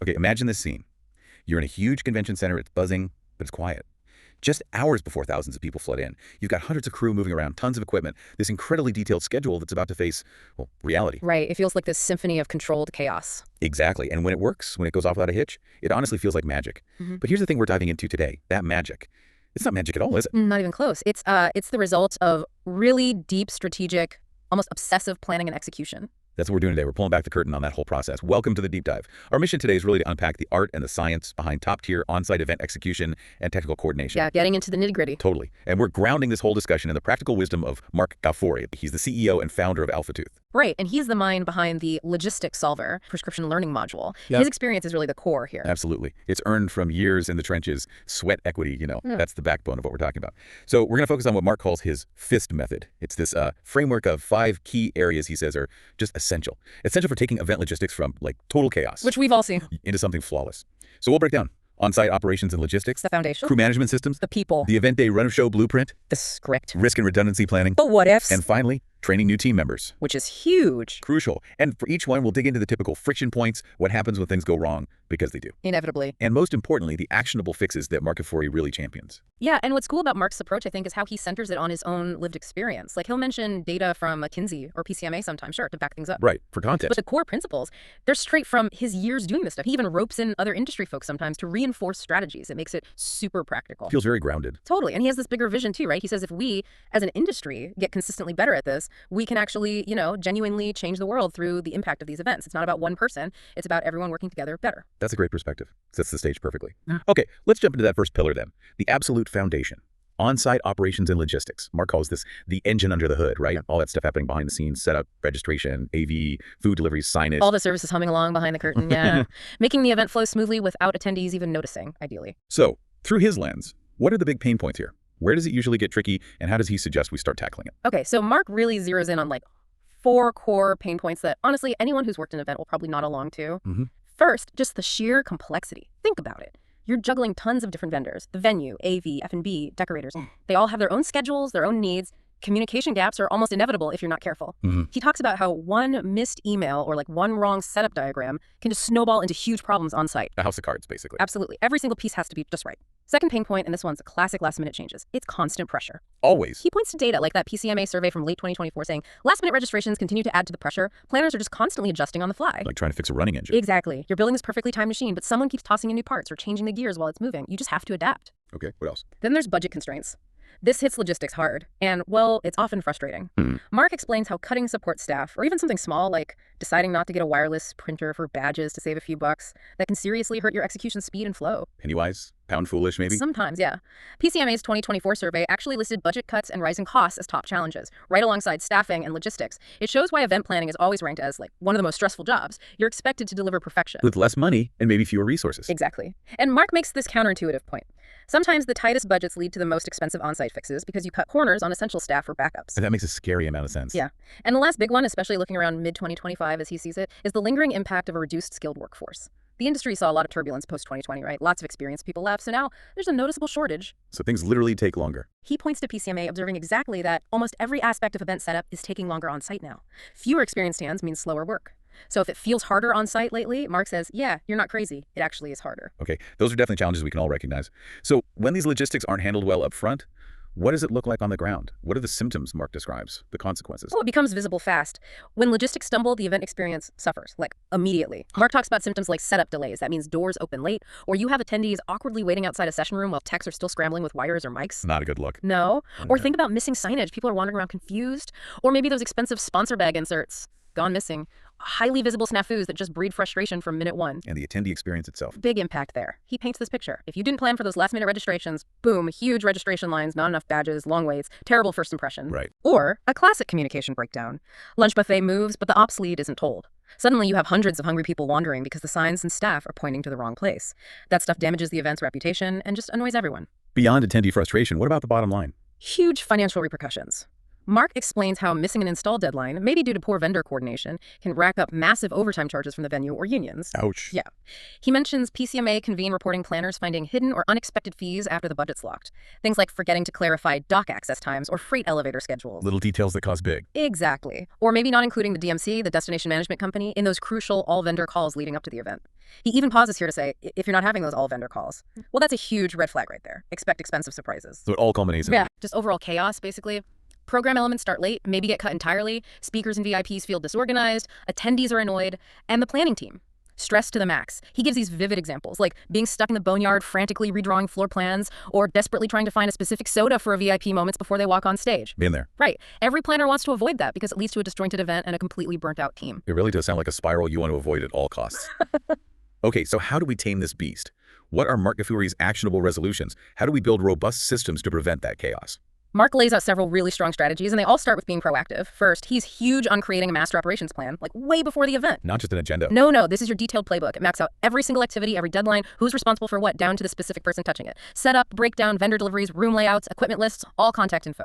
Okay, imagine this scene. You're in a huge convention center, it's buzzing, but it's quiet. Just hours before thousands of people flood in, you've got hundreds of crew moving around, tons of equipment, this incredibly detailed schedule that's about to face, well, reality. Right. It feels like this symphony of controlled chaos. Exactly. And when it works, when it goes off without a hitch, it honestly feels like magic. But here's the thing we're diving into today, that magic. It's not magic at all, is it? Not even close. It's the result of really deep strategic, almost obsessive planning and execution. That's what we're doing today. We're pulling back the curtain on that whole process. Welcome to the deep dive. Our mission today is really to unpack the art and the science behind top-tier on-site event execution and technical coordination. Yeah, getting into the nitty-gritty. Totally. And we're grounding this whole discussion in the practical wisdom of Marc Ghafoori. He's the CEO and founder of AlphaTooth. Right, and he's the mind behind the logistics solver prescription learning module. Yep. His experience is really the core here. Absolutely. It's earned from years in the trenches, sweat equity, that's the backbone of what we're talking about. So we're going to focus on what Marc calls his FIST method. It's this framework of 5 key areas he says are just essential. Essential for taking event logistics from total chaos, Which we've all seen. into something flawless. So we'll break down on-site operations and logistics, The foundation. crew management systems, The people. the event day run-of-show blueprint, The script. risk and redundancy planning, The what ifs. and finally, training new team members. Which is huge. Crucial. And for each one, we'll dig into the typical friction points, what happens when things go wrong, because they do. Inevitably. And most importantly, the actionable fixes that Marc Ghafoori really champions. Yeah, and what's cool about Mark's approach, I think, is how he centers it on his own lived experience. Like, he'll mention data from McKinsey or PCMA sometimes, sure, to back things up. Right, for context. But the core principles, they're straight from his years doing this stuff. He even ropes in other industry folks sometimes to reinforce strategies. It makes it super practical. Feels very grounded. Totally. And he has this bigger vision too, right? He says if we, as an industry, get consistently better at this, we can actually, genuinely change the world through the impact of these events. It's not about one person. It's about everyone working together better. That's a great perspective. Sets the stage perfectly. Okay, let's jump into that first pillar then. The absolute foundation. On-site operations and logistics. Marc calls this the engine under the hood, right? All that stuff happening behind the scenes, setup, registration, AV, food deliveries, signage. All the services humming along behind the curtain, yeah. Making the event flow smoothly without attendees even noticing, ideally. So, through his lens, what are the big pain points here? Where does it usually get tricky, and how does he suggest we start tackling it? Okay, so Marc really zeroes in on 4 core pain points that, honestly, anyone who's worked an event will probably nod along to. First, just the sheer complexity. Think about it. You're juggling tons of different vendors, the venue, AV, F&B, decorators. They all have their own schedules, their own needs. Communication gaps are almost inevitable if you're not careful. He talks about how one missed email or one wrong setup diagram can just snowball into huge problems on site. A house of cards, basically. Absolutely. Every single piece has to be just right. Second pain point, and this one's a classic last-minute changes. It's constant pressure. Always. He points to data like that PCMA survey from late 2024 saying last-minute registrations continue to add to the pressure. Planners are just constantly adjusting on the fly. Like trying to fix a running engine. Exactly. You're building this perfectly timed machine, but someone keeps tossing in new parts or changing the gears while it's moving. You just have to adapt. Okay, what else? Then there's budget constraints. This hits logistics hard, and, well, it's often frustrating. Marc explains how cutting support staff, or even something small like deciding not to get a wireless printer for badges to save a few bucks, that can seriously hurt your execution speed and flow. Pennywise? Pound foolish, maybe? Sometimes, yeah. PCMA's 2024 survey actually listed budget cuts and rising costs as top challenges, right alongside staffing and logistics. It shows why event planning is always ranked as, one of the most stressful jobs. You're expected to deliver perfection. With less money and maybe fewer resources. Exactly. And Marc makes this counterintuitive point. Sometimes the tightest budgets lead to the most expensive on-site fixes because you cut corners on essential staff or backups. And that makes a scary amount of sense. Yeah. And the last big one, especially looking around mid-2025 as he sees it, is the lingering impact of a reduced skilled workforce. The industry saw a lot of turbulence post-2020, right? Lots of experienced people left, so now there's a noticeable shortage. So things literally take longer. He points to PCMA observing exactly that almost every aspect of event setup is taking longer on site now. Fewer experienced hands means slower work. So if it feels harder on site lately, Marc says, yeah, you're not crazy. It actually is harder. Okay, those are definitely challenges we can all recognize. So when these logistics aren't handled well up front, what does it look like on the ground? What are the symptoms Marc describes, the consequences? Well, it becomes visible fast. When logistics stumble, the event experience suffers, immediately. Marc talks about symptoms like setup delays. That means doors open late, or you have attendees awkwardly waiting outside a session room while techs are still scrambling with wires or mics. Not a good look. No. Or think about missing signage. People are wandering around confused. Or maybe those expensive sponsor bag inserts gone missing. Highly visible snafus that just breed frustration from minute one. And the attendee experience itself. Big impact there. He paints this picture. If you didn't plan for those last-minute registrations, boom, huge registration lines, not enough badges, long waits, terrible first impression. Right. Or a classic communication breakdown. Lunch buffet moves, but the ops lead isn't told. Suddenly you have hundreds of hungry people wandering because the signs and staff are pointing to the wrong place. That stuff damages the event's reputation and just annoys everyone. Beyond attendee frustration, what about the bottom line? Huge financial repercussions. Marc explains how missing an install deadline, maybe due to poor vendor coordination, can rack up massive overtime charges from the venue or unions. Ouch. Yeah. He mentions PCMA convene reporting planners finding hidden or unexpected fees after the budget's locked. Things like forgetting to clarify dock access times or freight elevator schedules. Little details that cause big. Exactly. Or maybe not including the DMC, the destination management company, in those crucial all-vendor calls leading up to the event. He even pauses here to say, if you're not having those all-vendor calls, well, that's a huge red flag right there. Expect expensive surprises. So it all culminates in just overall chaos, basically. Program elements start late, maybe get cut entirely, speakers and VIPs feel disorganized, attendees are annoyed, and the planning team, stressed to the max. He gives these vivid examples, like being stuck in the boneyard frantically redrawing floor plans, or desperately trying to find a specific soda for a VIP moments before they walk on stage. Been there. Right. Every planner wants to avoid that because it leads to a disjointed event and a completely burnt out team. It really does sound like a spiral you want to avoid at all costs. Okay, so how do we tame this beast? What are Marc Ghafoori's actionable resolutions? How do we build robust systems to prevent that chaos? Marc lays out several really strong strategies, and they all start with being proactive. First, he's huge on creating a master operations plan, like way before the event. Not just an agenda. No, this is your detailed playbook. It maps out every single activity, every deadline, who's responsible for what, down to the specific person touching it. Setup, breakdown, vendor deliveries, room layouts, equipment lists, all contact info.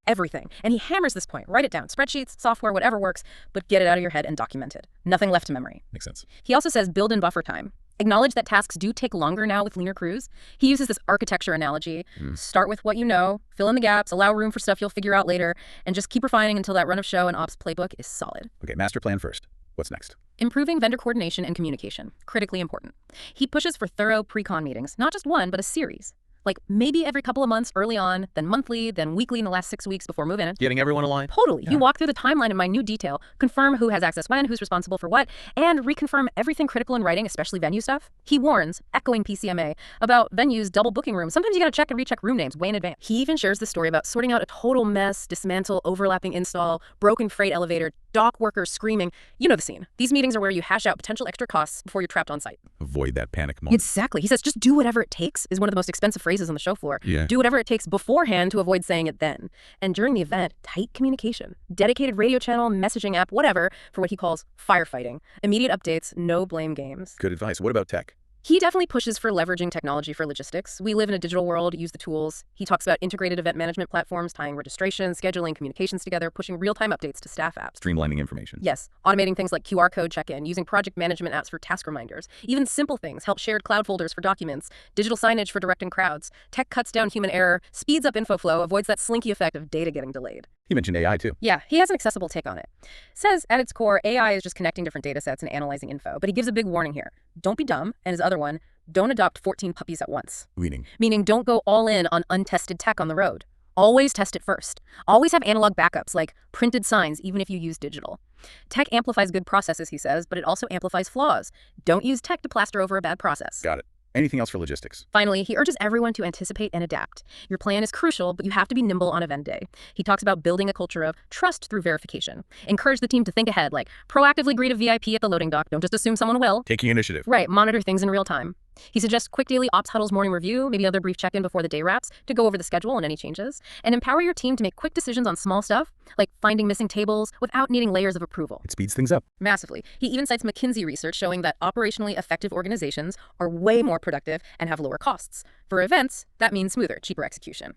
Everything. And he hammers this point. Write it down. Spreadsheets, software, whatever works, but get it out of your head and document it. Nothing left to memory. Makes sense. He also says build in buffer time. Acknowledge that tasks do take longer now with leaner crews. He uses this architecture analogy. Start with what you know, fill in the gaps, allow room for stuff you'll figure out later, and just keep refining until that run of show and ops playbook is solid. Okay, master plan first. What's next? Improving vendor coordination and communication. Critically important. He pushes for thorough pre-con meetings, not just one, but a series. Like maybe every couple of months early on, then monthly, then weekly in the last 6 weeks before move-in. Getting everyone aligned? Totally. Yeah. You walk through the timeline in minute detail, confirm who has access when, who's responsible for what, and reconfirm everything critical in writing, especially venue stuff. He warns, echoing PCMA, about venues double booking rooms. Sometimes you gotta check and recheck room names way in advance. He even shares the story about sorting out a total mess, dismantle, overlapping install, broken freight elevator, dock workers screaming. You know the scene. These meetings are where you hash out potential extra costs before you're trapped on site. Avoid that panic moment. Exactly. He says just do whatever it takes is one of the most expensive phrases on the show floor. Yeah. Do whatever it takes beforehand to avoid saying it then. And during the event, tight communication. Dedicated radio channel, messaging app, whatever, for what he calls firefighting. Immediate updates, no blame games. Good advice. What about tech? He definitely pushes for leveraging technology for logistics. We live in a digital world, use the tools. He talks about integrated event management platforms, tying registration, scheduling, communications together, pushing real-time updates to staff apps. Streamlining information. Yes, automating things like QR code check-in, using project management apps for task reminders. Even simple things help shared cloud folders for documents, digital signage for directing crowds. Tech cuts down human error, speeds up info flow, avoids that slinky effect of data getting delayed. He mentioned AI too. Yeah, he has an accessible take on it. Says at its core, AI is just connecting different data sets and analyzing info. But he gives a big warning here. Don't be dumb. And his other one, don't adopt 14 puppies at once. Meaning don't go all in on untested tech on the road. Always test it first. Always have analog backups like printed signs, even if you use digital. Tech amplifies good processes, he says, but it also amplifies flaws. Don't use tech to plaster over a bad process. Got it. Anything else for logistics? Finally, he urges everyone to anticipate and adapt. Your plan is crucial, but you have to be nimble on event day. He talks about building a culture of trust through verification. Encourage the team to think ahead, like proactively greet a VIP at the loading dock. Don't just assume someone will. Taking initiative. Right, monitor things in real time. He suggests quick daily ops huddles morning review, maybe another brief check-in before the day wraps to go over the schedule and any changes, and empower your team to make quick decisions on small stuff, like finding missing tables without needing layers of approval. It speeds things up. Massively. He even cites McKinsey research showing that operationally effective organizations are way more productive and have lower costs. For events, that means smoother, cheaper execution.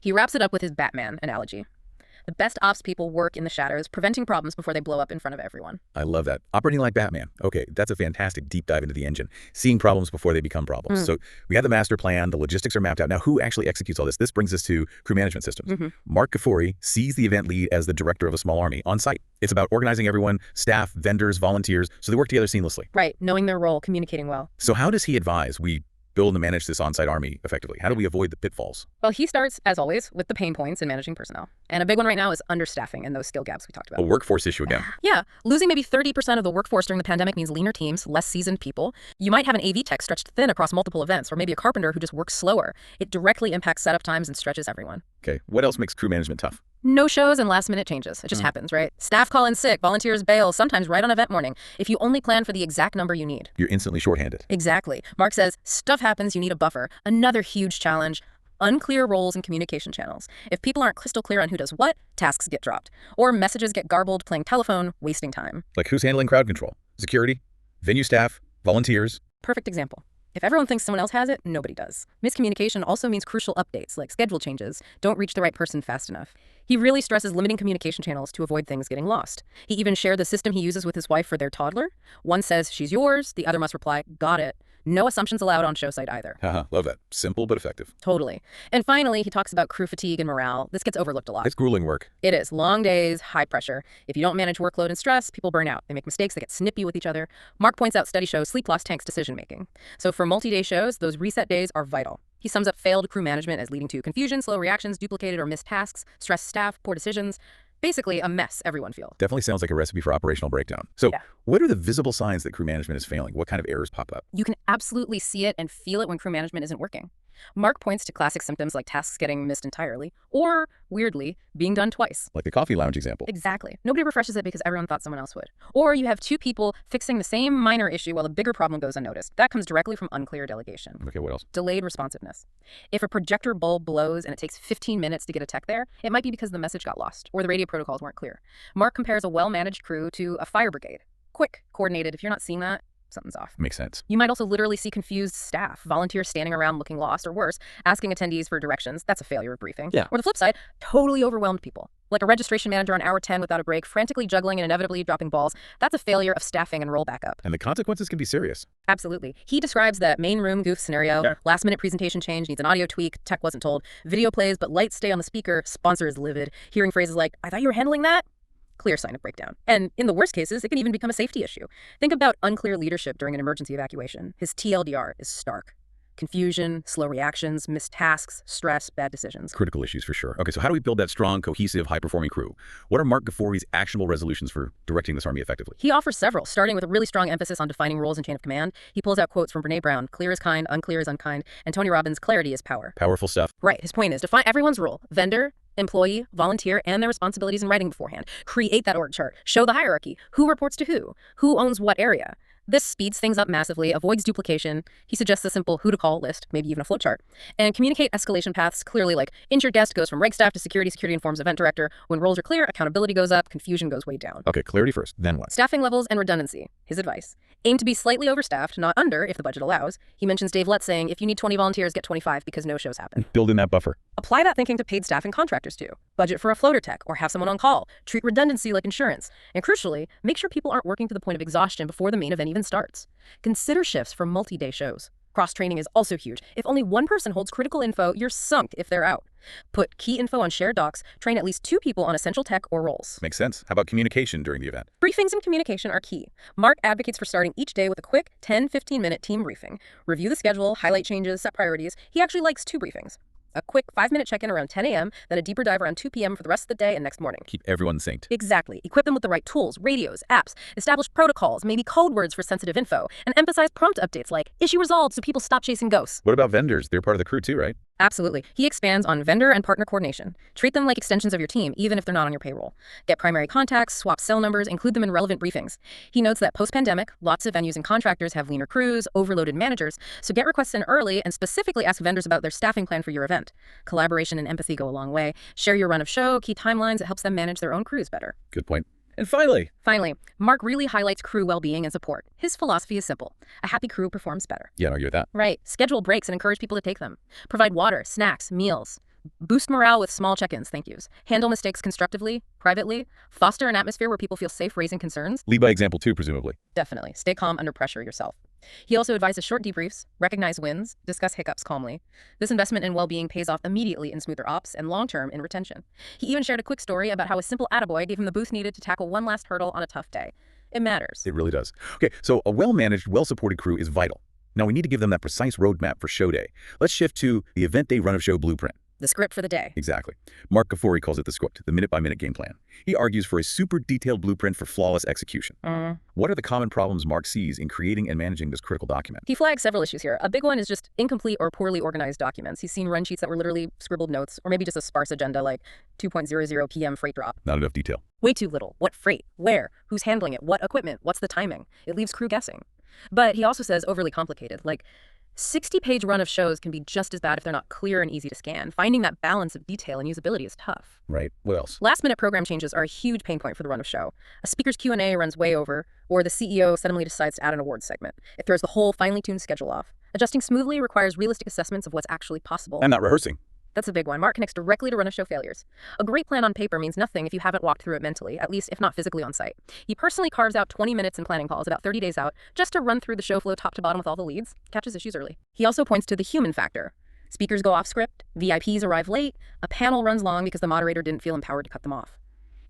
He wraps it up with his Batman analogy. The best ops people work in the shadows, preventing problems before they blow up in front of everyone. I love that. Operating like Batman. Okay, that's a fantastic deep dive into the engine. Seeing problems before they become problems. So we have the master plan, the logistics are mapped out. Now, who actually executes all this? This brings us to crew management systems. Marc Ghafoori sees the event lead as the director of a small army on site. It's about organizing everyone, staff, vendors, volunteers, so they work together seamlessly. Right, knowing their role, communicating well. So how does he advise we build and manage this on-site army effectively? How do we avoid the pitfalls? Well, he starts, as always, with the pain points in managing personnel. And a big one right now is understaffing and those skill gaps we talked about. A workforce issue again. Yeah, losing maybe 30% of the workforce during the pandemic means leaner teams, less seasoned people. You might have an AV tech stretched thin across multiple events, or maybe a carpenter who just works slower. It directly impacts setup times and stretches everyone. Okay, what else makes crew management tough? No shows and last-minute changes. It just happens, right? Staff call in sick, volunteers bail, sometimes right on event morning. If you only plan for the exact number you need. You're instantly shorthanded. Exactly. Marc says, stuff happens, you need a buffer. Another huge challenge, unclear roles and communication channels. If people aren't crystal clear on who does what, tasks get dropped. Or messages get garbled, playing telephone, wasting time. Like who's handling crowd control? Security? Venue staff? Volunteers? Perfect example. If everyone thinks someone else has it, nobody does. Miscommunication also means crucial updates, like schedule changes, don't reach the right person fast enough. He really stresses limiting communication channels to avoid things getting lost. He even shared the system he uses with his wife for their toddler. One says, "She's yours," the other must reply, "Got it." No assumptions allowed on show site either. Haha, love that. Simple but effective. Totally. And finally, he talks about crew fatigue and morale. This gets overlooked a lot. It's grueling work. It is. Long days, high pressure. If you don't manage workload and stress, people burn out. They make mistakes, they get snippy with each other. Mark points out studies show sleep loss tanks decision-making. So for multi-day shows, those reset days are vital. He sums up failed crew management as leading to confusion, slow reactions, duplicated or missed tasks, stressed staff, poor decisions. Basically, a mess everyone feels. Definitely sounds like a recipe for operational breakdown. So what are the visible signs that crew management is failing? What kind of errors pop up? You can absolutely see it and feel it when crew management isn't working. Mark points to classic symptoms like tasks getting missed entirely, or, weirdly, being done twice. Like the coffee lounge example. Exactly. Nobody refreshes it because everyone thought someone else would. Or you have two people fixing the same minor issue while the bigger problem goes unnoticed. That comes directly from unclear delegation. Okay, what else? Delayed responsiveness. If a projector bulb blows and it takes 15 minutes to get a tech there, it might be because the message got lost or the radio protocols weren't clear. Mark compares a well-managed crew to a fire brigade. Quick, coordinated. If you're not seeing that, something's off. Makes sense. You might also literally see confused staff, volunteers standing around looking lost, or worse, asking attendees for directions. That's a failure of briefing. Yeah. Or the flip side, totally overwhelmed people. Like a registration manager on hour 10 without a break, frantically juggling and inevitably dropping balls. That's a failure of staffing and rollback up. And the consequences can be serious. Absolutely. He describes that main room goof scenario, last minute presentation change, needs an audio tweak, tech wasn't told, video plays but lights stay on the speaker, sponsor is livid, hearing phrases like, "I thought you were handling that?" Clear sign of breakdown. And in the worst cases, it can even become a safety issue. Think about unclear leadership during an emergency evacuation. His TLDR is stark. Confusion, slow reactions, missed tasks, stress, bad decisions. Critical issues for sure. Okay, so how do we build that strong, cohesive, high-performing crew? What are Marc Ghafoori's actionable resolutions for directing this army effectively? He offers several, starting with a really strong emphasis on defining roles and chain of command. He pulls out quotes from Brene Brown, "Clear is kind, unclear is unkind," and Tony Robbins, "Clarity is power." Powerful stuff. Right. His point is define everyone's role, vendor, employee, volunteer, and their responsibilities in writing beforehand. Create that org chart. Show the hierarchy. Who reports to who owns what area. This speeds things up massively, avoids duplication. He suggests a simple who to call list, maybe even a flowchart. And communicate escalation paths clearly, like injured guest goes from reg staff to security, security informs event director. When roles are clear, accountability goes up, confusion goes way down. Okay, clarity first, then what? Staffing levels and redundancy. His advice. Aim to be slightly overstaffed, not under if the budget allows. He mentions Dave Lutz saying, if you need 20 volunteers, get 25 because no shows happen. Build in that buffer. Apply that thinking to paid staff and contractors too. Budget for a floater tech or have someone on call. Treat redundancy like insurance. And crucially, make sure people aren't working to the point of exhaustion before the main event even starts. Consider shifts for multi-day shows. Cross-training is also huge. If only one person holds critical info, you're sunk if they're out. Put key info on shared docs, train at least 2 people on essential tech or roles. Makes sense. How about communication during the event? Briefings and communication are key. Mark advocates for starting each day with a quick 10-15-minute team briefing. Review the schedule, highlight changes, set priorities. He actually likes 2 briefings. A quick 5-minute check-in around 10 a.m., then a deeper dive around 2 p.m. for the rest of the day and next morning. Keep everyone synced. Exactly. Equip them with the right tools, radios, apps, establish protocols, maybe code words for sensitive info, and emphasize prompt updates like issue resolved so people stop chasing ghosts. What about vendors? They're part of the crew too, right? Absolutely. He expands on vendor and partner coordination. Treat them like extensions of your team, even if they're not on your payroll. Get primary contacts, swap cell numbers, include them in relevant briefings. He notes that post-pandemic, lots of venues and contractors have leaner crews, overloaded managers, so get requests in early and specifically ask vendors about their staffing plan for your event. Collaboration and empathy go a long way. Share your run of show, key timelines. It helps them manage their own crews better. Good point. And finally, Mark really highlights crew well-being and support. His philosophy is simple. A happy crew performs better. Yeah, I argue with that. Right. Schedule breaks and encourage people to take them. Provide water, snacks, meals. Boost morale with small check-ins, thank yous. Handle mistakes constructively, privately. Foster an atmosphere where people feel safe raising concerns. Lead by example too, presumably. Definitely. Stay calm under pressure yourself. He also advises short debriefs, recognize wins, discuss hiccups calmly. This investment in well-being pays off immediately in smoother ops and long-term in retention. He even shared a quick story about how a simple attaboy gave him the boost needed to tackle one last hurdle on a tough day. It matters. It really does. Okay, so a well-managed, well-supported crew is vital. Now we need to give them that precise roadmap for show day. Let's shift to the event day run of show blueprint. The script for the day. Exactly. Marc Ghafoori calls it the script, the minute-by-minute game plan. He argues for a super detailed blueprint for flawless execution. What are the common problems Marc sees in creating and managing this critical document? He flags several issues here. A big one is just incomplete or poorly organized documents. He's seen run sheets that were literally scribbled notes, or maybe just a sparse agenda like 2:00 p.m. freight drop. Not enough detail. Way too little. What freight? Where? Who's handling it? What equipment? What's the timing? It leaves crew guessing. But he also says overly complicated, like 60-page run of shows can be just as bad if they're not clear and easy to scan. Finding that balance of detail and usability is tough. Right. What else? Last-minute program changes are a huge pain point for the run of show. A speaker's Q&A runs way over, or the CEO suddenly decides to add an awards segment. It throws the whole finely tuned schedule off. Adjusting smoothly requires realistic assessments of what's actually possible. And not rehearsing. That's a big one. Marc connects directly to run-of-show failures. A great plan on paper means nothing if you haven't walked through it mentally, at least if not physically on site. He personally carves out 20 minutes in planning calls about 30 days out just to run through the show flow top to bottom with all the leads, catches issues early. He also points to the human factor. Speakers go off script, VIPs arrive late, a panel runs long because the moderator didn't feel empowered to cut them off.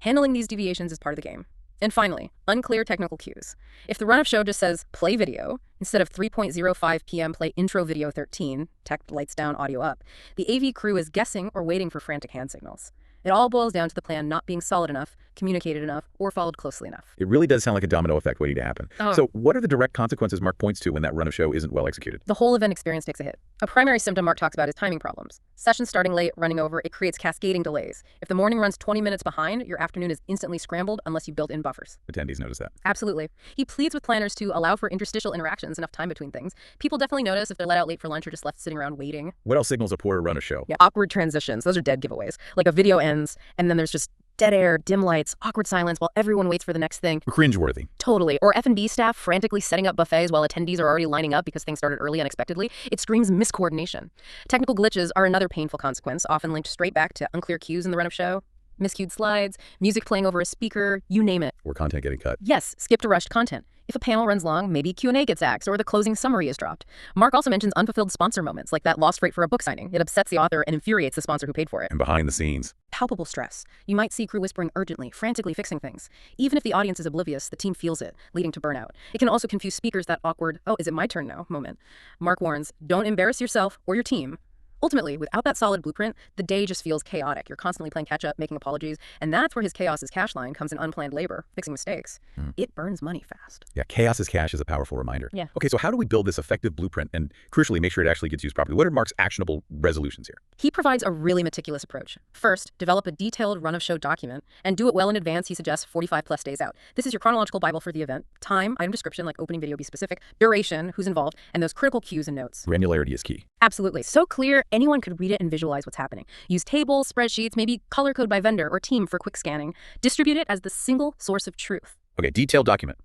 Handling these deviations is part of the game. And finally, unclear technical cues. If the run-of-show just says play video, instead of 3:05 p.m. play intro video 13, tech lights down, audio up, the AV crew is guessing or waiting for frantic hand signals. It all boils down to the plan not being solid enough, communicated enough, or followed closely enough. It really does sound like a domino effect waiting to happen. Oh. So what are the direct consequences Marc points to when that run-of-show isn't well executed? The whole event experience takes a hit. A primary symptom Marc talks about is timing problems. Sessions starting late, running over, it creates cascading delays. If the morning runs 20 minutes behind, your afternoon is instantly scrambled unless you built in buffers. Attendees notice that. Absolutely. He pleads with planners to allow for interstitial interactions, enough time between things. People definitely notice if they're let out late for lunch or just left sitting around waiting. What else signals a poor run-of-show? Yeah, awkward transitions. Those are dead giveaways. Like a video ends, and then there's just dead air, dim lights, awkward silence while everyone waits for the next thing. Cringeworthy. Totally. Or F&B staff frantically setting up buffets while attendees are already lining up because things started early unexpectedly. It screams miscoordination. Technical glitches are another painful consequence, often linked straight back to unclear cues in the run-of-show. Miscued slides, music playing over a speaker, you name it. Or content getting cut. Yes, skipped or rushed content. If a panel runs long, maybe Q&A gets axed or the closing summary is dropped. Marc also mentions unfulfilled sponsor moments, like that lost freight for a book signing. It upsets the author and infuriates the sponsor who paid for it. And behind the scenes. Palpable stress. You might see crew whispering urgently, frantically fixing things. Even if the audience is oblivious, the team feels it, leading to burnout. It can also confuse speakers, that awkward, oh, is it my turn now moment. Marc warns, don't embarrass yourself or your team. Ultimately, without that solid blueprint, the day just feels chaotic. You're constantly playing catch-up, making apologies, and that's where his chaos is cash line comes in unplanned labor, fixing mistakes. It burns money fast. Yeah, chaos is cash is a powerful reminder. Yeah. Okay, so how do we build this effective blueprint and, crucially, make sure it actually gets used properly? What are Marc's actionable resolutions here? He provides a really meticulous approach. First, develop a detailed run-of-show document, and do it well in advance. He suggests 45+ days out. This is your chronological Bible for the event. Time, item description, like opening video be specific, duration, who's involved, and those critical cues and notes. Granularity is key. Absolutely. So clear, anyone could read it and visualize what's happening. Use tables, spreadsheets, maybe color code by vendor or team for quick scanning. Distribute it as the single source of truth. Okay, detailed document.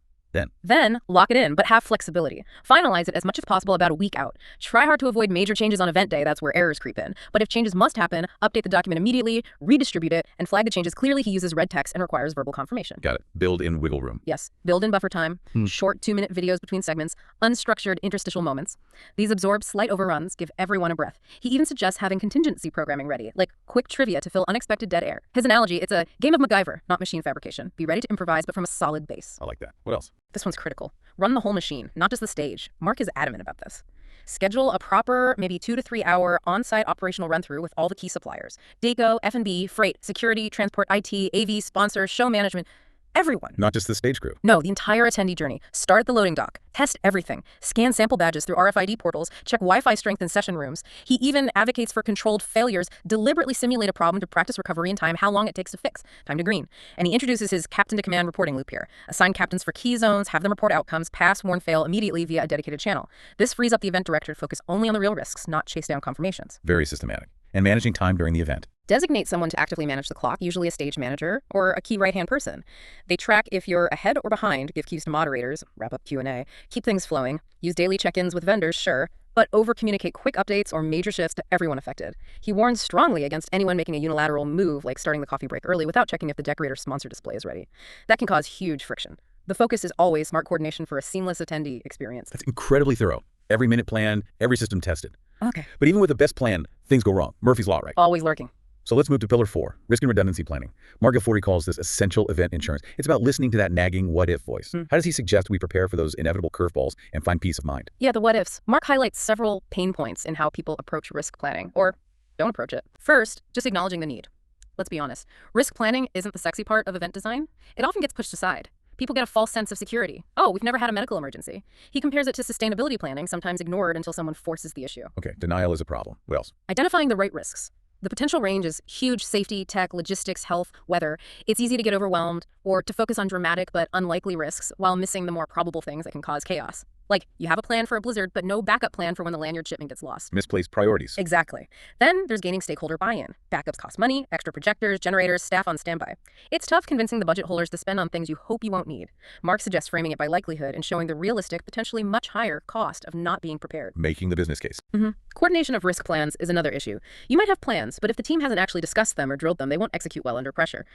Then, lock it in, but have flexibility. Finalize it as much as possible about a week out. Try hard to avoid major changes on event day, that's where errors creep in. But if changes must happen, update the document immediately, redistribute it, and flag the changes clearly. He uses red text and requires verbal confirmation. Got it. Build in wiggle room. Yes, build in buffer time, short 2-minute videos between segments, unstructured interstitial moments. These absorb slight overruns, give everyone a breath. He even suggests having contingency programming ready, like quick trivia to fill unexpected dead air. His analogy, it's a game of MacGyver, not machine fabrication. Be ready to improvise, but from a solid base. I like that. What else? This one's critical. Run the whole machine, not just the stage. Marc is adamant about this. Schedule a proper, maybe 2 to 3 hour on-site operational run-through with all the key suppliers. Deco, F&B, freight, security, transport, IT, AV, sponsors, show management. Everyone. Not just the stage crew. No, the entire attendee journey. Start at the loading dock. Test everything. Scan sample badges through RFID portals. Check Wi-Fi strength in session rooms. He even advocates for controlled failures. Deliberately simulate a problem to practice recovery in time, how long it takes to fix. Time to green. And he introduces his captain-to-command reporting loop here. Assign captains for key zones, have them report outcomes, pass, warn, fail immediately via a dedicated channel. This frees up the event director to focus only on the real risks, not chase down confirmations. Very systematic. And managing time during the event. Designate someone to actively manage the clock, usually a stage manager or a key right-hand person. They track if you're ahead or behind, give cues to moderators, wrap up Q&A, keep things flowing, use daily check-ins with vendors, sure, but over-communicate quick updates or major shifts to everyone affected. He warns strongly against anyone making a unilateral move like starting the coffee break early without checking if the decorator's sponsor display is ready. That can cause huge friction. The focus is always smart coordination for a seamless attendee experience. That's incredibly thorough. Every minute planned, every system tested. Okay. But even with the best plan, things go wrong. Murphy's Law, right? Always lurking. So let's move to pillar 4, risk and redundancy planning. Marc Ghafoori calls this essential event insurance. It's about listening to that nagging what-if voice. How does he suggest we prepare for those inevitable curveballs and find peace of mind? Yeah, the what-ifs. Marc highlights several pain points in how people approach risk planning, or don't approach it. First, just acknowledging the need. Let's be honest. Risk planning isn't the sexy part of event design. It often gets pushed aside. People get a false sense of security. Oh, we've never had a medical emergency. He compares it to sustainability planning, sometimes ignored until someone forces the issue. Okay, denial is a problem. What else? Identifying the right risks. The potential range is huge: safety, tech, logistics, health, weather. It's easy to get overwhelmed or to focus on dramatic but unlikely risks while missing the more probable things that can cause chaos. Like, you have a plan for a blizzard, but no backup plan for when the lanyard shipment gets lost. Misplaced priorities. Exactly. Then there's gaining stakeholder buy-in. Backups cost money, extra projectors, generators, staff on standby. It's tough convincing the budget holders to spend on things you hope you won't need. Marc suggests framing it by likelihood and showing the realistic, potentially much higher cost of not being prepared. Making the business case. Coordination of risk plans is another issue. You might have plans, but if the team hasn't actually discussed them or drilled them, they won't execute well under pressure.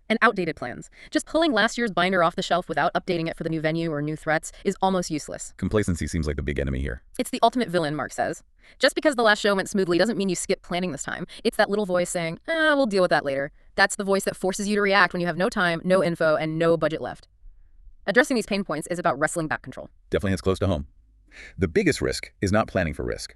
And outdated plans. Just pulling last year's binder off the shelf without updating it for the new venue or new threats is almost useless. Complacency seems like the big enemy here. It's the ultimate villain, Marc says. Just because the last show went smoothly doesn't mean you skip planning this time. It's that little voice saying, we'll deal with that later. That's the voice that forces you to react when you have no time, no info, and no budget left. Addressing these pain points is about wrestling back control. Definitely hits close to home. The biggest risk is not planning for risk.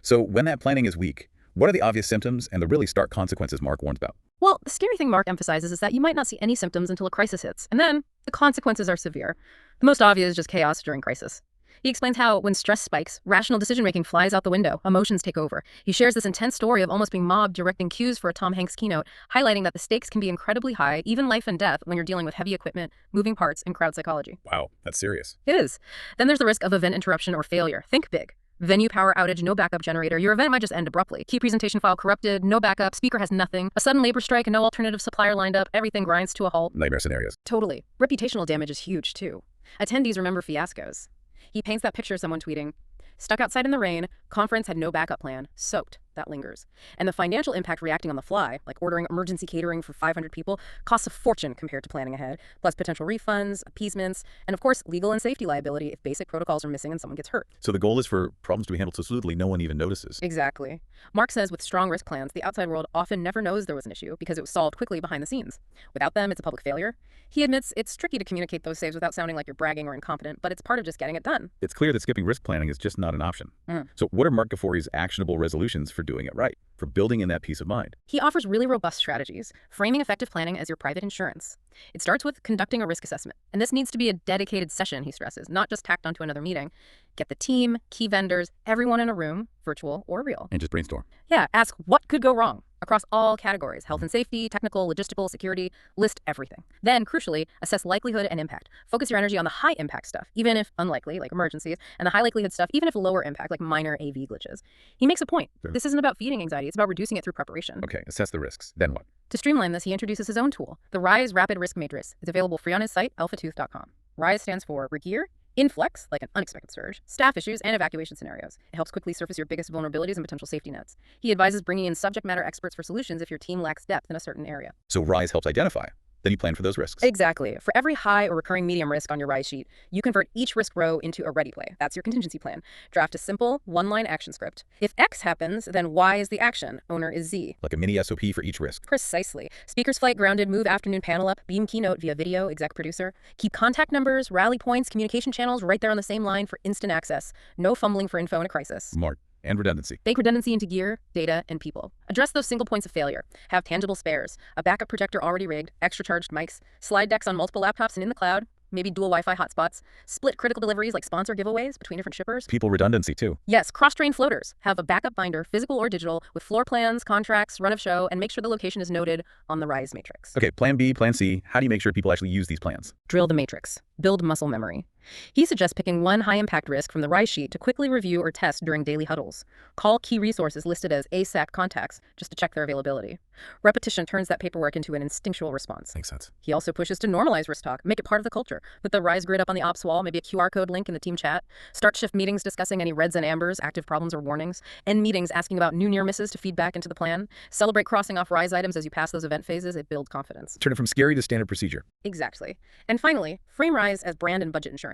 So when that planning is weak, what are the obvious symptoms and the really stark consequences Marc warns about? Well, the scary thing Marc emphasizes is that you might not see any symptoms until a crisis hits, and then the consequences are severe. The most obvious is just chaos during crisis. He explains how, when stress spikes, rational decision-making flies out the window, emotions take over. He shares this intense story of almost being mobbed directing cues for a Tom Hanks keynote, highlighting that the stakes can be incredibly high, even life and death, when you're dealing with heavy equipment, moving parts, and crowd psychology. Wow, that's serious. It is. Then there's the risk of event interruption or failure. Think big. Venue power outage, no backup generator. Your event might just end abruptly. Key presentation file corrupted, no backup, speaker has nothing. A sudden labor strike and no alternative supplier lined up. Everything grinds to a halt. Nightmare scenarios. Totally. Reputational damage is huge, too. Attendees remember fiascos. He paints that picture of someone tweeting, "Stuck outside in the rain, conference had no backup plan, soaked." That lingers. And the financial impact reacting on the fly, like ordering emergency catering for 500 people, costs a fortune compared to planning ahead, plus potential refunds, appeasements, and of course, legal and safety liability if basic protocols are missing and someone gets hurt. So the goal is for problems to be handled so smoothly no one even notices. Exactly. Marc says with strong risk plans, the outside world often never knows there was an issue because it was solved quickly behind the scenes. Without them, it's a public failure. He admits it's tricky to communicate those saves without sounding like you're bragging or incompetent, but it's part of just getting it done. It's clear that skipping risk planning is just not an option. So what are Marc Ghafoori's actionable resolutions for doing it right, for building in that peace of mind? He offers really robust strategies, framing effective planning as your private insurance. It starts with conducting a risk assessment, and this needs to be a dedicated session, he stresses, not just tacked onto another meeting. Get the team, key vendors, everyone in a room, virtual or real. And just brainstorm. Yeah, ask what could go wrong across all categories, health and safety, technical, logistical, security, list everything. Then, crucially, assess likelihood and impact. Focus your energy on the high impact stuff, even if unlikely, like emergencies, and the high likelihood stuff, even if lower impact, like minor AV glitches. He makes a point. Sure. This isn't about feeding anxiety, it's about reducing it through preparation. Okay, assess the risks. Then what? To streamline this, he introduces his own tool, the RISE Rapid Risk Matrix. It's available free on his site, alphatooth.com. RISE stands for Regear, Inflex, like an unexpected surge, staff issues, and evacuation scenarios. It helps quickly surface your biggest vulnerabilities and potential safety nets. He advises bringing in subject matter experts for solutions if your team lacks depth in a certain area. So RISE helps identify. Then you plan for those risks. Exactly. For every high or recurring medium risk on your RISE sheet, you convert each risk row into a ready play. That's your contingency plan. Draft a simple one-line action script. If X happens, then Y is the action. Owner is Z. Like a mini SOP for each risk. Precisely. Speakers flight grounded, move afternoon panel up, beam keynote via video, exec producer. Keep contact numbers, rally points, communication channels right there on the same line for instant access. No fumbling for info in a crisis. Smart. And redundancy. Bake redundancy into gear, data, and people. Address those single points of failure. Have tangible spares, a backup projector already rigged, extra charged mics, slide decks on multiple laptops and in the cloud, maybe dual Wi-Fi hotspots, split critical deliveries like sponsor giveaways between different shippers. People redundancy too. Yes, cross-train floaters. Have a backup binder, physical or digital, with floor plans, contracts, run of show, and make sure the location is noted on the RISE matrix. Okay, plan B, plan C. How do you make sure people actually use these plans? Drill the matrix. Build muscle memory. He suggests picking one high-impact risk from the RISE sheet to quickly review or test during daily huddles. Call key resources listed as ASAC contacts just to check their availability. Repetition turns that paperwork into an instinctual response. Makes sense. He also pushes to normalize risk talk, make it part of the culture. Put the RISE grid up on the ops wall, maybe a QR code link in the team chat. Start shift meetings discussing any reds and ambers, active problems or warnings. End meetings asking about new near misses to feed back into the plan. Celebrate crossing off RISE items as you pass those event phases. It builds confidence. Turn it from scary to standard procedure. Exactly. And finally, frame RISE as brand and budget insurance.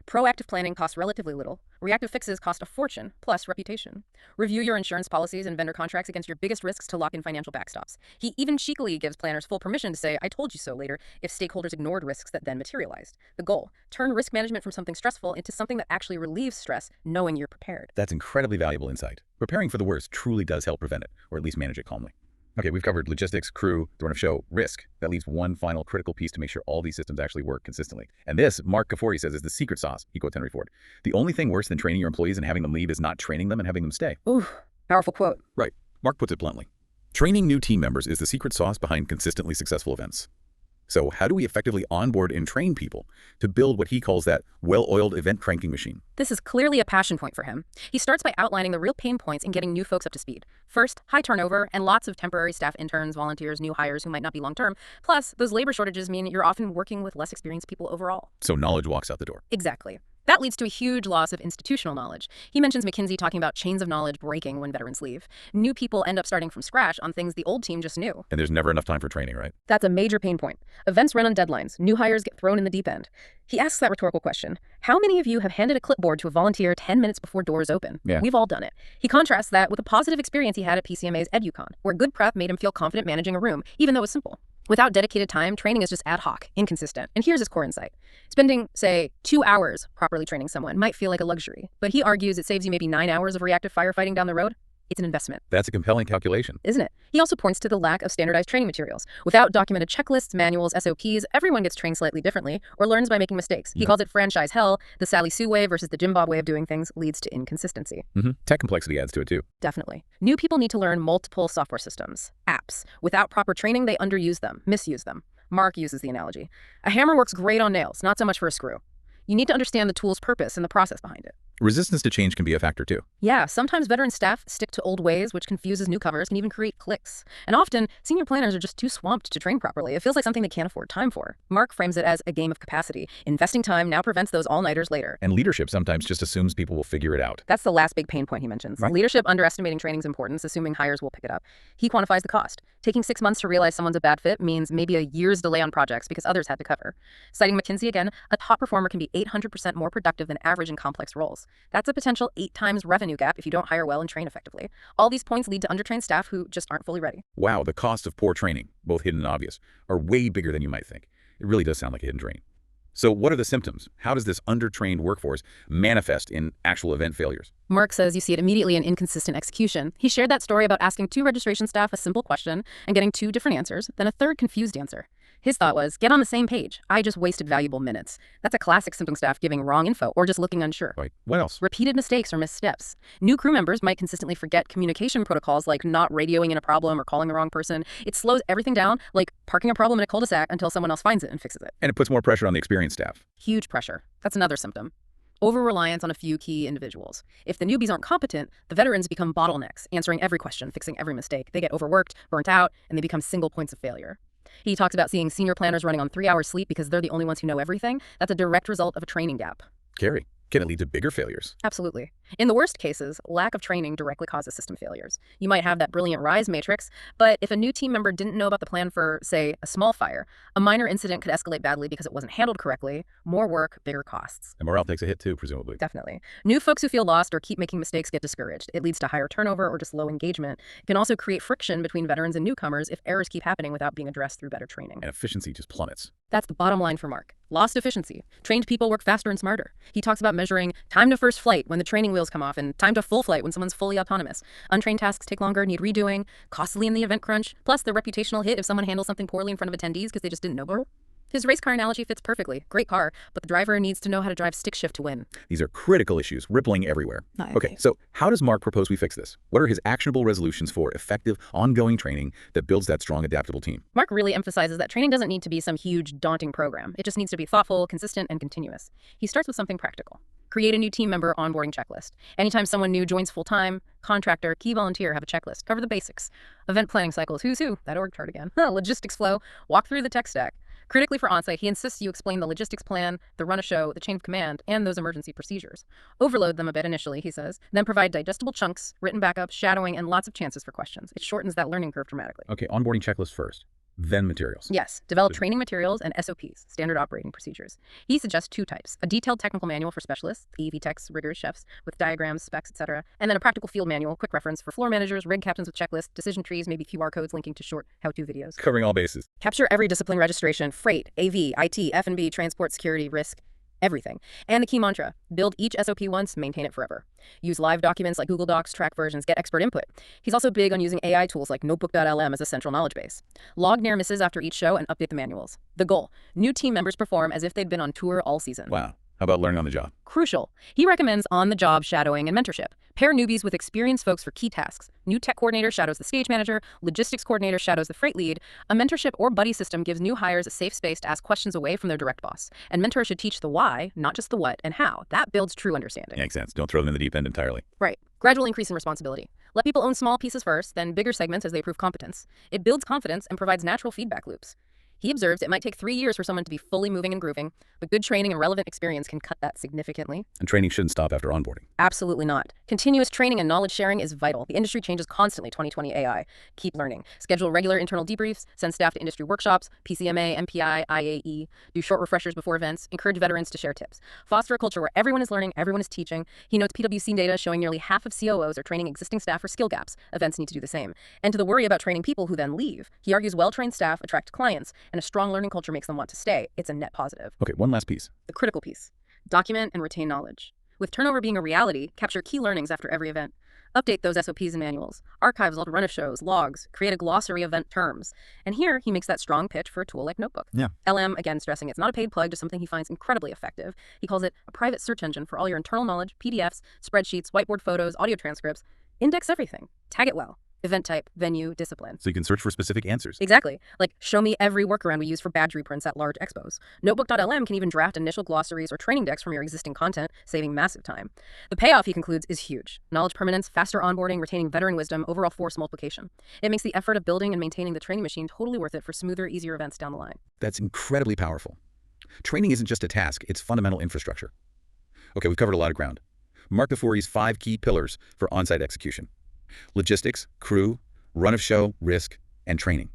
Proactive planning costs relatively little. Reactive fixes cost a fortune, plus reputation. Review your insurance policies and vendor contracts against your biggest risks to lock in financial backstops. He even cheekily gives planners full permission to say, "I told you so" later if stakeholders ignored risks that then materialized. The goal, turn risk management from something stressful into something that actually relieves stress, knowing you're prepared. That's incredibly valuable insight. Preparing for the worst truly does help prevent it, or at least manage it calmly. Okay, we've covered logistics, crew, the run of show, risk. That leaves one final critical piece to make sure all these systems actually work consistently. And this, Marc Ghafoori says, is the secret sauce, he quotes Henry Ford. The only thing worse than training your employees and having them leave is not training them and having them stay. Ooh, powerful quote. Right. Marc puts it bluntly. Training new team members is the secret sauce behind consistently successful events. So how do we effectively onboard and train people to build what he calls that well-oiled event cranking machine? This is clearly a passion point for him. He starts by outlining the real pain points in getting new folks up to speed. First, high turnover and lots of temporary staff, interns, volunteers, new hires who might not be long-term. Plus, those labor shortages mean you're often working with less experienced people overall. So knowledge walks out the door. Exactly. That leads to a huge loss of institutional knowledge. He mentions McKinsey talking about chains of knowledge breaking when veterans leave. New people end up starting from scratch on things the old team just knew. And there's never enough time for training, right? That's a major pain point. Events run on deadlines. New hires get thrown in the deep end. He asks that rhetorical question. How many of you have handed a clipboard to a volunteer 10 minutes before doors open? Yeah. We've all done it. He contrasts that with a positive experience he had at PCMA's EduCon, where good prep made him feel confident managing a room, even though it was simple. Without dedicated time, training is just ad hoc, inconsistent. And here's his core insight. Spending, say, 2 hours properly training someone might feel like a luxury, but he argues it saves you maybe 9 hours of reactive firefighting down the road. It's an investment. That's a compelling calculation. Isn't it? He also points to the lack of standardized training materials. Without documented checklists, manuals, SOPs, everyone gets trained slightly differently or learns by making mistakes. He calls it franchise hell. The Sally Sue way versus the Jim Bob way of doing things leads to inconsistency. Tech complexity adds to it too. Definitely. New people need to learn multiple software systems, apps. Without proper training, they underuse them, misuse them. Marc uses the analogy. A hammer works great on nails, not so much for a screw. You need to understand the tool's purpose and the process behind it. Resistance to change can be a factor too. Yeah, sometimes veteran staff stick to old ways, which confuses newcomers, can even create cliques. And often, senior planners are just too swamped to train properly. It feels like something they can't afford time for. Marc frames it as a game of capacity. Investing time now prevents those all-nighters later. And leadership sometimes just assumes people will figure it out. That's the last big pain point he mentions. Right. Leadership underestimating training's importance, assuming hires will pick it up. He quantifies the cost. Taking 6 months to realize someone's a bad fit means maybe a year's delay on projects because others had to cover. Citing McKinsey again, a top performer can be 800% more productive than average in complex roles. That's a potential 8 times revenue gap if you don't hire well and train effectively. All these points lead to undertrained staff who just aren't fully ready. Wow, the cost of poor training, both hidden and obvious, are way bigger than you might think. It really does sound like a hidden drain. So what are the symptoms? How does this undertrained workforce manifest in actual event failures? Marc says you see it immediately in inconsistent execution. He shared that story about asking 2 registration staff a simple question and getting 2 different answers, then a third confused answer. His thought was, get on the same page. I just wasted valuable minutes. That's a classic symptom staff giving wrong info or just looking unsure. Right. What else? Repeated mistakes or missteps. New crew members might consistently forget communication protocols like not radioing in a problem or calling the wrong person. It slows everything down, like parking a problem in a cul-de-sac until someone else finds it and fixes it. And it puts more pressure on the experienced staff. Huge pressure. That's another symptom. Over-reliance on a few key individuals. If the newbies aren't competent, the veterans become bottlenecks, answering every question, fixing every mistake. They get overworked, burnt out, and they become single points of failure. He talks about seeing senior planners running on 3 hours sleep because they're the only ones who know everything. That's a direct result of a training gap. Scary. Can it lead to bigger failures? Absolutely. In the worst cases, lack of training directly causes system failures. You might have that brilliant RISE matrix, but if a new team member didn't know about the plan for, say, a small fire, a minor incident could escalate badly because it wasn't handled correctly. More work, bigger costs. And morale takes a hit too, presumably. Definitely. New folks who feel lost or keep making mistakes get discouraged. It leads to higher turnover or just low engagement. It can also create friction between veterans and newcomers if errors keep happening without being addressed through better training. And efficiency just plummets. That's the bottom line for Marc. Lost efficiency. Trained people work faster and smarter. He talks about measuring time to first flight when the training wheels come off and time to full flight when someone's fully autonomous. Untrained tasks take longer, need redoing, costly in the event crunch, plus the reputational hit if someone handles something poorly in front of attendees because they just didn't know better. His race car analogy fits perfectly. Great car, but the driver needs to know how to drive stick shift to win. These are critical issues, rippling everywhere. Okay, so how does Marc propose we fix this? What are his actionable resolutions for effective, ongoing training that builds that strong, adaptable team? Marc really emphasizes that training doesn't need to be some huge, daunting program. It just needs to be thoughtful, consistent, and continuous. He starts with something practical. Create a new team member onboarding checklist. Anytime someone new joins full-time, contractor, key volunteer, have a checklist. Cover the basics. Event planning cycles, who's who, that org chart again. Logistics flow, walk through the tech stack. Critically for onsite, he insists you explain the logistics plan, the run a show, the chain of command, and those emergency procedures. Overload them a bit initially, he says, then provide digestible chunks, written backup, shadowing, and lots of chances for questions. It shortens that learning curve dramatically. Okay, onboarding checklist first, then materials. Yes, develop training materials and SOPs, standard operating procedures. He suggests 2 types, a detailed technical manual for specialists, AV techs, riggers, chefs, with diagrams, specs, etc., and then a practical field manual, quick reference for floor managers, rig captains with checklists, decision trees, maybe QR codes linking to short how-to videos. Covering all bases. Capture every discipline registration, freight, AV, IT, F&B, transport, security, risk, everything. And the key mantra, build each SOP once, maintain it forever. Use live documents like Google Docs, track versions, get expert input. He's also big on using AI tools like notebook.lm as a central knowledge base. Log near misses after each show and update the manuals. The goal, new team members perform as if they'd been on tour all season. Wow. How about learning on the job? Crucial. He recommends on-the-job shadowing and mentorship. Pair newbies with experienced folks for key tasks. New tech coordinator shadows the stage manager. Logistics coordinator shadows the freight lead. A mentorship or buddy system gives new hires a safe space to ask questions away from their direct boss. And mentors should teach the why, not just the what and how. That builds true understanding. Makes sense. Don't throw them in the deep end entirely. Right. Gradual increase in responsibility. Let people own small pieces first, then bigger segments as they prove competence. It builds confidence and provides natural feedback loops. He observes it might take 3 years for someone to be fully moving and grooving, but good training and relevant experience can cut that significantly. And training shouldn't stop after onboarding. Absolutely not. Continuous training and knowledge sharing is vital. The industry changes constantly. 2020 AI. Keep learning. Schedule regular internal debriefs. Send staff to industry workshops, PCMA, MPI, IAE. Do short refreshers before events. Encourage veterans to share tips. Foster a culture where everyone is learning, everyone is teaching. He notes PwC data showing nearly half of COOs are training existing staff for skill gaps. Events need to do the same. And to the worry about training people who then leave, he argues well-trained staff attract clients, and a strong learning culture makes them want to stay. It's a net positive. Okay, one last piece. The critical piece. Document and retain knowledge. With turnover being a reality, capture key learnings after every event. Update those SOPs and manuals. Archive old run-of-shows, logs. Create a glossary of event terms. And here, he makes that strong pitch for a tool like Notebook. Yeah. LM, again, stressing it's not a paid plug, just something he finds incredibly effective. He calls it a private search engine for all your internal knowledge, PDFs, spreadsheets, whiteboard photos, audio transcripts. Index everything. Tag it well. Event type, venue, discipline. So you can search for specific answers. Exactly. Like, show me every workaround we use for badge reprints at large expos. Notebook.lm can even draft initial glossaries or training decks from your existing content, saving massive time. The payoff, he concludes, is huge. Knowledge permanence, faster onboarding, retaining veteran wisdom, overall force multiplication. It makes the effort of building and maintaining the training machine totally worth it for smoother, easier events down the line. That's incredibly powerful. Training isn't just a task, it's fundamental infrastructure. Okay, we've covered a lot of ground. Marc Ghafoori's 5 key pillars for on-site execution. Logistics, crew, run of show, risk, and training.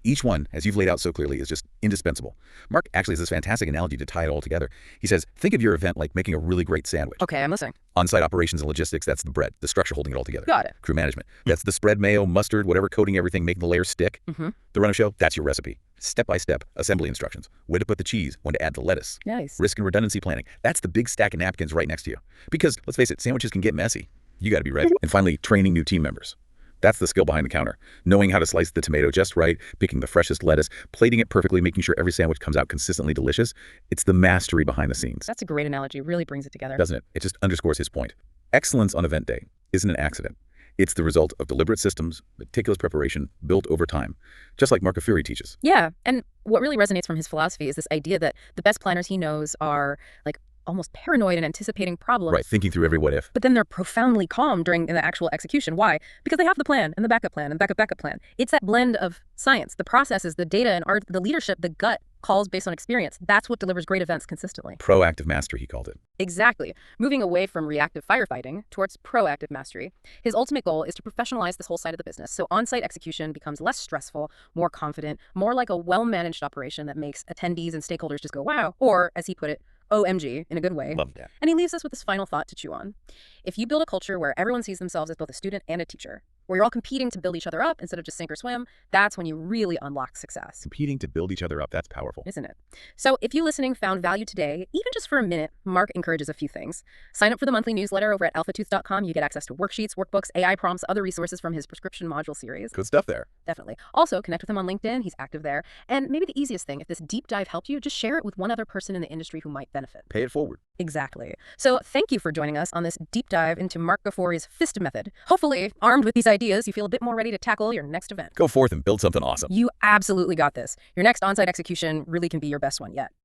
Each one, as you've laid out so clearly, is just indispensable. Marc actually has this fantastic analogy to tie it all together. He says, think of your event like making a really great sandwich. Okay, I'm listening. On-site operations and logistics, that's the bread, the structure holding it all together. Got it. Crew management, that's the spread, mayo, mustard, whatever coating everything, making the layers stick. The run of show, that's your recipe. Step-by-step assembly instructions. Where to put the cheese, when to add the lettuce. Nice. Risk and redundancy planning. That's the big stack of napkins right next to you. Because, let's face it, sandwiches can get messy. You got to be ready. And finally, training new team members. That's the skill behind the counter. Knowing how to slice the tomato just right, picking the freshest lettuce, plating it perfectly, making sure every sandwich comes out consistently delicious. It's the mastery behind the scenes. That's a great analogy. Really brings it together. Doesn't it? It just underscores his point. Excellence on event day isn't an accident. It's the result of deliberate systems, meticulous preparation, built over time, just like Marc Ghafoori teaches. Yeah, and what really resonates from his philosophy is this idea that the best planners he knows are like almost paranoid and anticipating problems. Right, thinking through every what if. But then they're profoundly calm during the actual execution. Why? Because they have the plan and the backup plan and the backup plan. It's that blend of science, the processes, the data and art, the leadership, the gut calls based on experience. That's what delivers great events consistently. Proactive mastery, he called it. Exactly. Moving away from reactive firefighting towards proactive mastery. His ultimate goal is to professionalize this whole side of the business, so on-site execution becomes less stressful, more confident, more like a well-managed operation that makes attendees and stakeholders just go, wow, or, as he put it, OMG, in a good way. Love that. And he leaves us with this final thought to chew on. If you build a culture where everyone sees themselves as both a student and a teacher, where you're all competing to build each other up instead of just sink or swim, that's when you really unlock success. Competing to build each other up, that's powerful. Isn't it? So if you listening found value today, even just for a minute, Marc encourages a few things. Sign up for the monthly newsletter over at alphatooth.com. You get access to worksheets, workbooks, AI prompts, other resources from his prescription module series. Good stuff there. Definitely. Also, connect with him on LinkedIn. He's active there. And maybe the easiest thing, if this deep dive helped you, just share it with one other person in the industry who might benefit. Pay it forward. Exactly. So thank you for joining us on this deep dive into Marc Ghafoori's FIST method. Hopefully, armed with these ideas, you feel a bit more ready to tackle your next event. Go forth and build something awesome. You absolutely got this. Your next on-site execution really can be your best one yet.